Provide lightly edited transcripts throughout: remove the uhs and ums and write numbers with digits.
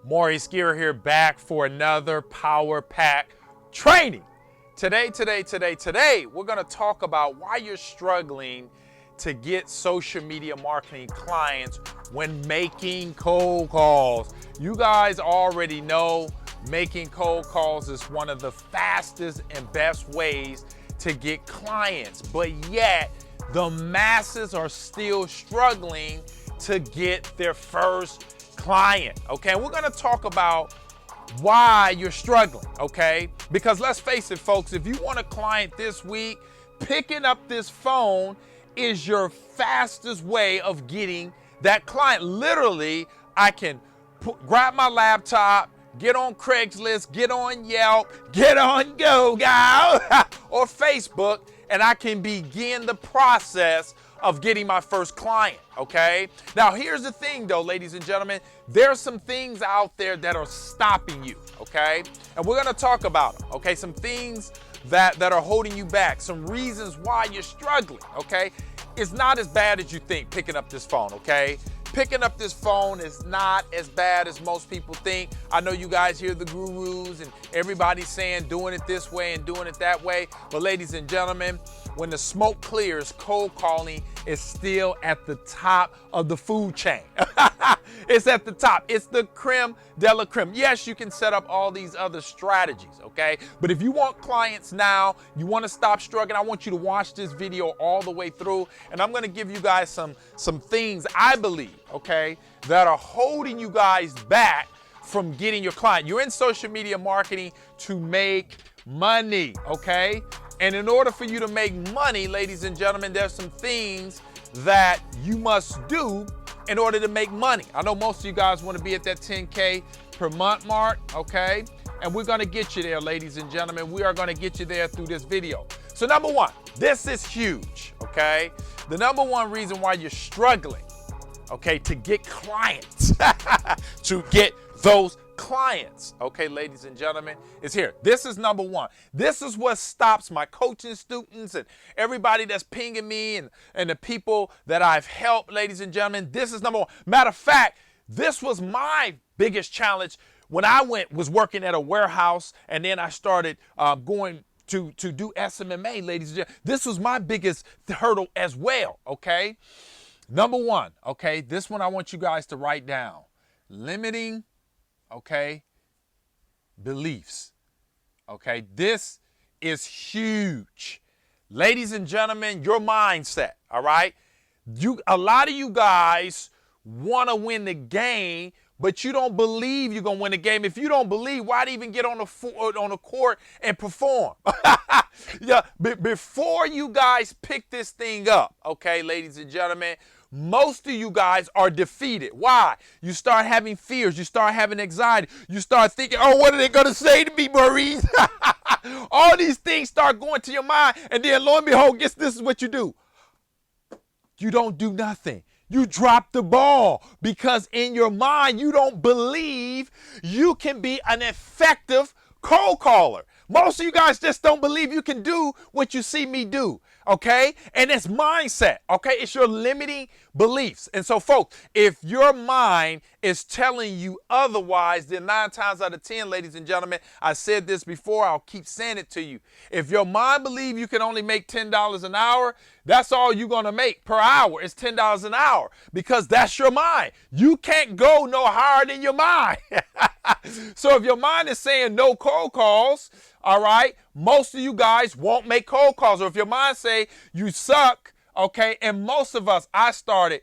Maurice here back for another Power Pack training. Today, we're going to talk about why you're struggling to get social media marketing clients when making cold calls. You guys already know making cold calls is one of the fastest and best ways to get clients, but yet the masses are still struggling to get their first client, okay? We're gonna talk about why you're struggling, okay? Because let's face it, folks, if you want a client this week, picking up this phone is your fastest way of getting that client. Literally, I can grab my laptop, get on Craigslist, get on Yelp, get on Go, or Facebook, and I can begin the process of getting my first client, okay? Now, here's the thing though, ladies and gentlemen, there's some things out there that are stopping you, okay? And we're gonna talk about them, okay? Some things that are holding you back, some reasons why you're struggling, okay? It's not as bad as you think picking up this phone, okay? Picking up this phone is not as bad as most people think. I know you guys hear the gurus and everybody saying doing it this way and doing it that way. But ladies and gentlemen, when the smoke clears, cold calling is still at the top of the food chain. It's at the top. It's the creme de la creme. Yes, you can set up all these other strategies, okay? But if you want clients now, you want to stop struggling, I want you to watch this video all the way through. And I'm going to give you guys some things I believe, okay, that are holding you guys back from getting your client. You're in social media marketing to make money, okay? And in order for you to make money, ladies and gentlemen, there's some things that you must do in order to make money. I know most of you guys want to be at that 10K per month mark, okay? And we're going to get you there, ladies and gentlemen. We are going to get you there through this video. So number one, this is huge, okay? The number one reason why you're struggling, okay, to get clients, to get those clients, okay, ladies and gentlemen, is here. This is number one. This is what stops my coaching students and everybody that's pinging me and the people that I've helped, ladies and gentlemen. This is number one. Matter of fact, this was my biggest challenge when I was working at a warehouse, and then I started going to do SMMA, ladies and gentlemen. This was my biggest hurdle as well, okay? Number one, okay, this one I want you guys to write down. Limiting, okay, beliefs, okay? This is huge. Ladies and gentlemen, your mindset, all right? A lot of you guys want to win the game, but you don't believe you're going to win the game. If you don't believe, why'd even get on the court and perform? Yeah, before you guys pick this thing up, okay, ladies and gentlemen, most of you guys are defeated. Why? You start having fears. You start having anxiety. You start thinking, oh, what are they going to say to me, Maurice? All these things start going to your mind, and then lo and behold, guess this is what you do. You don't do nothing. You drop the ball because in your mind, you don't believe you can be an effective cold caller. Most of you guys just don't believe you can do what you see me do, okay? And it's mindset, okay? It's your limiting beliefs. And so, folks, if your mind is telling you otherwise, then 9 times out of 10, ladies and gentlemen, I said this before, I'll keep saying it to you. If your mind believes you can only make $10 an hour, that's all you're going to make per hour is $10 an hour, because that's your mind. You can't go no higher than your mind. So if your mind is saying no cold calls, all right, most of you guys won't make cold calls. Or if your mind say you suck, okay, and most of us, I started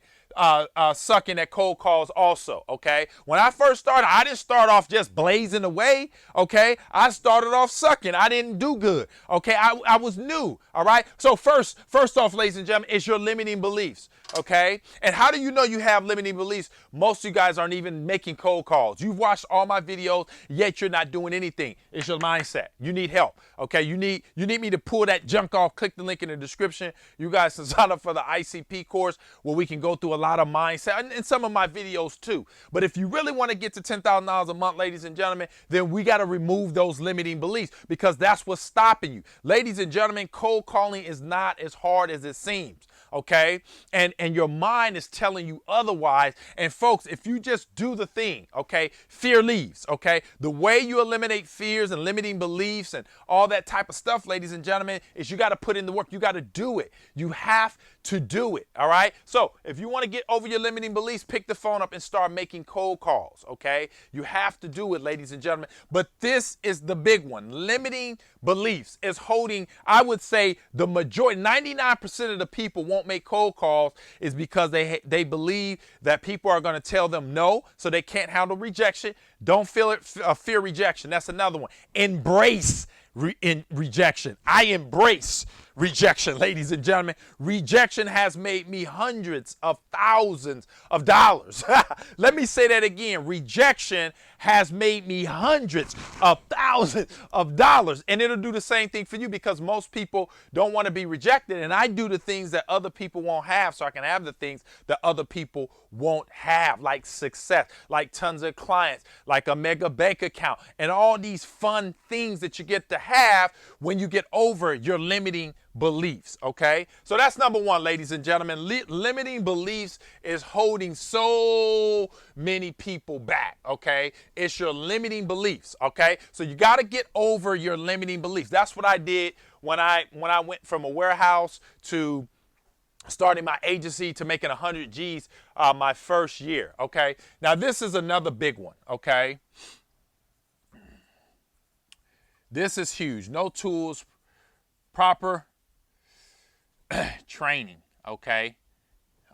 sucking at cold calls also, okay? When I first started, I didn't start off just blazing away, okay? I started off sucking. I didn't do good, okay? I was new, all right? So first off, ladies and gentlemen, it's your limiting beliefs, okay? And how do you know you have limiting beliefs? Most of you guys aren't even making cold calls. You've watched all my videos, yet you're not doing anything. It's your mindset. You need help, okay? You need me to pull that junk off. Click the link in the description. You guys can sign up for the ICP course where we can go through a lot of mindset and some of my videos too. But if you really want to get to $10,000 a month, ladies and gentlemen, then we got to remove those limiting beliefs, because that's what's stopping you. Ladies and gentlemen, cold calling is not as hard as it seems. okay? And your mind is telling you otherwise. And folks, if you just do the thing, okay, fear leaves, okay? The way you eliminate fears and limiting beliefs and all that type of stuff, ladies and gentlemen, is you got to put in the work. You got to do it. You have to do it, all right? So if you want to get over your limiting beliefs, pick the phone up and start making cold calls, okay? You have to do it, ladies and gentlemen. But this is the big one. Limiting beliefs is holding, I would say, the majority, 99% of the people won't make cold calls is because they believe that people are going to tell them no, so they can't handle rejection. Don't feel it, fear rejection. That's another one. Embrace rejection. I embrace rejection, ladies and gentlemen. Rejection has made me hundreds of thousands of dollars. Let me say that again. Rejection has made me hundreds of thousands of dollars. And it'll do the same thing for you, because most people don't want to be rejected. And I do the things that other people won't have so I can have the things that other people won't have, like success, like tons of clients, like a mega bank account, and all these fun things that you get to have when you get over your limiting beliefs, okay? So that's number one, ladies and gentlemen. Limiting beliefs is holding so many people back, okay? It's your limiting beliefs, okay? So you got to get over your limiting beliefs. That's what I did when I went from a warehouse to starting my agency to making 100 G's my first year, okay? Now, this is another big one, okay? This is huge. No tools, proper training, okay?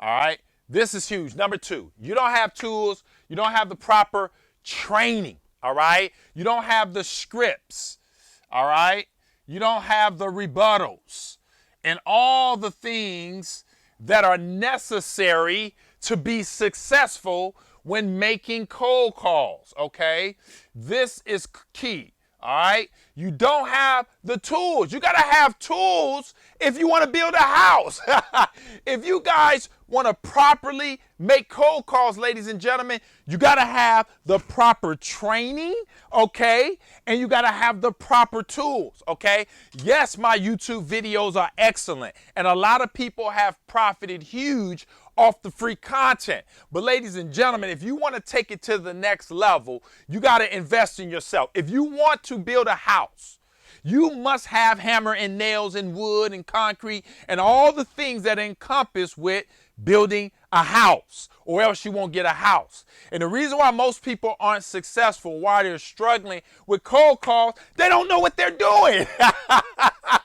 All right? This is huge. Number two, you don't have tools. You don't have the proper training, all right? You don't have the scripts, all right? You don't have the rebuttals and all the things that are necessary to be successful when making cold calls, okay? This is key, all right? You don't have the tools. You got to have tools if you want to build a house. If you guys want to properly make cold calls, ladies and gentlemen, you got to have the proper training, okay? And you got to have the proper tools, okay? Yes, my YouTube videos are excellent, and a lot of people have profited huge off the free content. But ladies and gentlemen, if you want to take it to the next level, you got to invest in yourself. If you want to build a house, you must have hammer and nails and wood and concrete and all the things that encompass with building a house, or else you won't get a house. And the reason why most people aren't successful, why they're struggling with cold calls, they don't know what they're doing.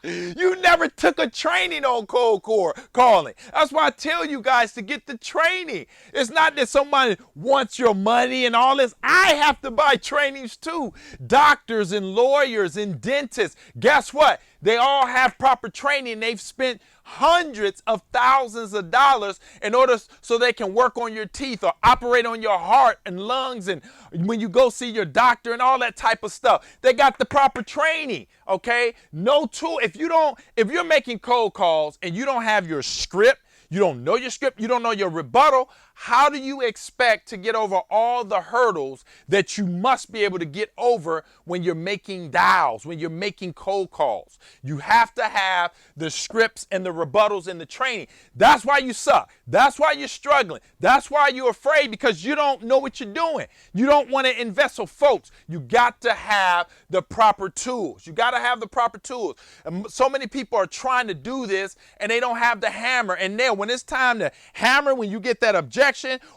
You never took a training on cold calling. That's why I tell you guys to get the training. It's not that somebody wants your money and all this. I have to buy trainings too. Doctors and lawyers and dentists, guess what? They all have proper training. They've spent hundreds of thousands of dollars in order so they can work on your teeth or operate on your heart and lungs, and when you go see your doctor and all that type of stuff. They got the proper training, okay? No tool. If you're making cold calls and you don't have your script, you don't know your script, you don't know your rebuttal, how do you expect to get over all the hurdles that you must be able to get over when you're making dials, when you're making cold calls? You have to have the scripts and the rebuttals and the training. That's why you suck. That's why you're struggling. That's why you're afraid, because you don't know what you're doing. You don't want to invest. So folks, you got to have the proper tools. You got to have the proper tools. And so many people are trying to do this and they don't have the hammer and nail. When it's time to hammer, when you get that objection,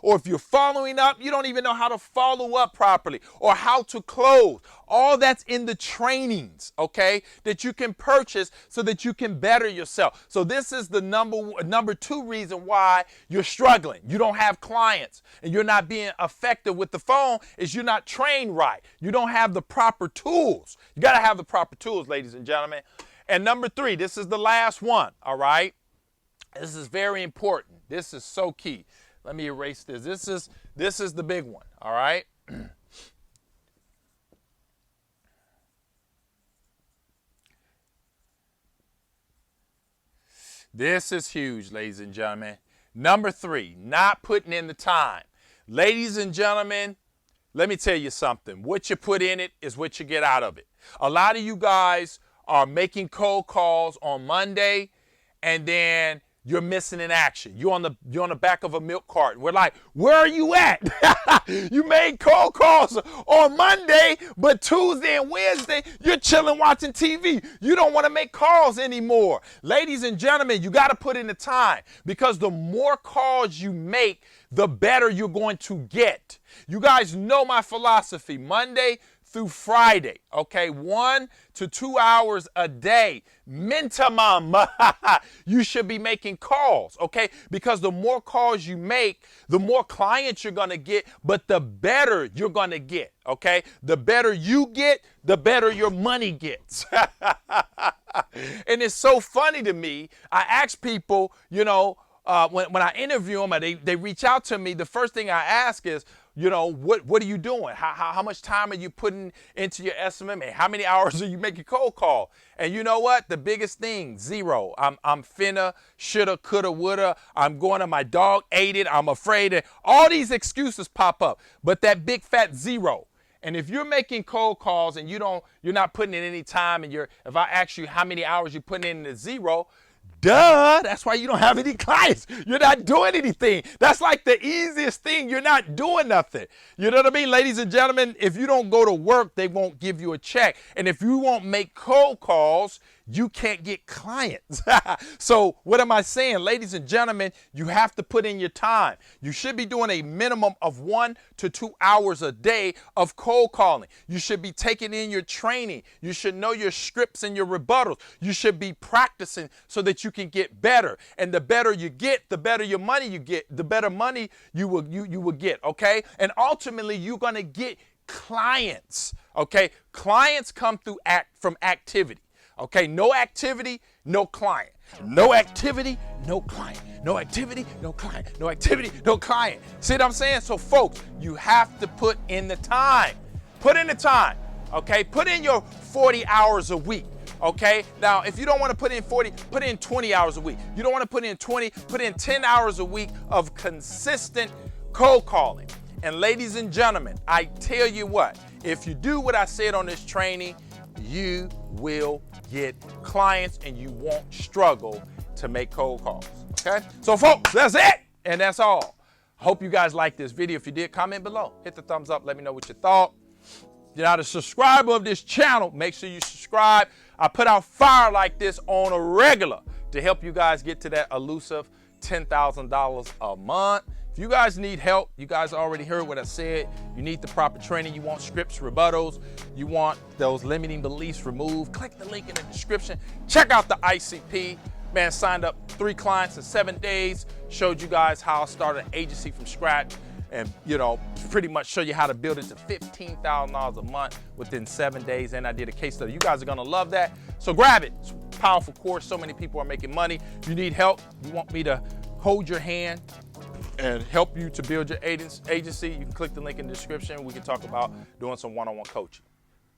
or if you're following up, you don't even know how to follow up properly or how to close. All that's in the trainings, okay, that you can purchase so that you can better yourself. So this is the number two reason why you're struggling. You don't have clients and you're not being effective with the phone, is you're not trained right. You don't have the proper tools. You got to have the proper tools, ladies and gentlemen. And number three, this is the last one, all right? This is very important. This is so key. Let me erase this. This is the big one, all right? This is huge, ladies and gentlemen. Number three, not putting in the time. Ladies and gentlemen, let me tell you something. What you put in it is what you get out of it. A lot of you guys are making cold calls on Monday, and then you're missing in action. You're on the back of a milk carton. We're like, where are you at? You made cold calls on Monday, but Tuesday and Wednesday, you're chilling watching TV. You don't want to make calls anymore. Ladies and gentlemen, you got to put in the time, because the more calls you make, the better you're going to get. You guys know my philosophy, Monday through Friday, okay? 1 to 2 hours a day, minimum. You should be making calls, okay? Because the more calls you make, the more clients you're gonna get, but the better you're gonna get, okay? The better you get, the better your money gets. And it's so funny to me. I ask people, when I interview them, they reach out to me, the first thing I ask is, what are you doing? How much time are you putting into your SMMA? How many hours are you making cold call? And you know what? The biggest thing, 0. I'm finna, shoulda, coulda, woulda. I'm going to, my dog ate it. I'm afraid. And all these excuses pop up. But that big fat 0. And if you're making cold calls and you're not putting in any time, and if I ask you how many hours you're putting in the 0, duh, that's why you don't have any clients. You're not doing anything. That's like the easiest thing. You're not doing nothing. You know what I mean? Ladies and gentlemen, if you don't go to work, they won't give you a check. And if you won't make cold calls, you can't get clients. So what am I saying? Ladies and gentlemen, you have to put in your time. You should be doing a minimum of 1 to 2 hours a day of cold calling. You should be taking in your training. You should know your scripts and your rebuttals. You should be practicing so that you can get better. And the better you get, the better your money you get, the better money you will get, okay? And ultimately, you're going to get clients, okay? Clients come from activity. Okay, no activity, no client. No activity, no client. No activity, no client. No activity, no client. See what I'm saying? So folks, you have to put in the time. Put in the time, okay? Put in your 40 hours a week, okay? Now, if you don't want to put in 40, put in 20 hours a week. You don't want to put in 20, put in 10 hours a week of consistent cold calling. And ladies and gentlemen, I tell you what, if you do what I said on this training, you will get clients and you won't struggle to make cold calls, okay? So folks, that's it, and that's all. Hope you guys liked this video. If you did, comment below. Hit the thumbs up. Let me know what you thought. If you're not a subscriber of this channel, make sure you subscribe. I put out fire like this on a regular to help you guys get to that elusive $10,000 a month. If you guys need help, you guys already heard what I said. You need the proper training. You want scripts, rebuttals. You want those limiting beliefs removed. Click the link in the description. Check out the ICP. Man, signed up 3 clients in 7 days. Showed you guys how I started an agency from scratch. And, pretty much show you how to build it to $15,000 a month within 7 days. And I did a case study. You guys are going to love that. So grab it. It's a powerful course. So many people are making money. If you need help, you want me to hold your hand and help you to build your agency, you can click the link in the description. We can talk about doing some one-on-one coaching.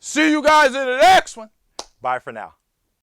See you guys in the next one. Bye for now.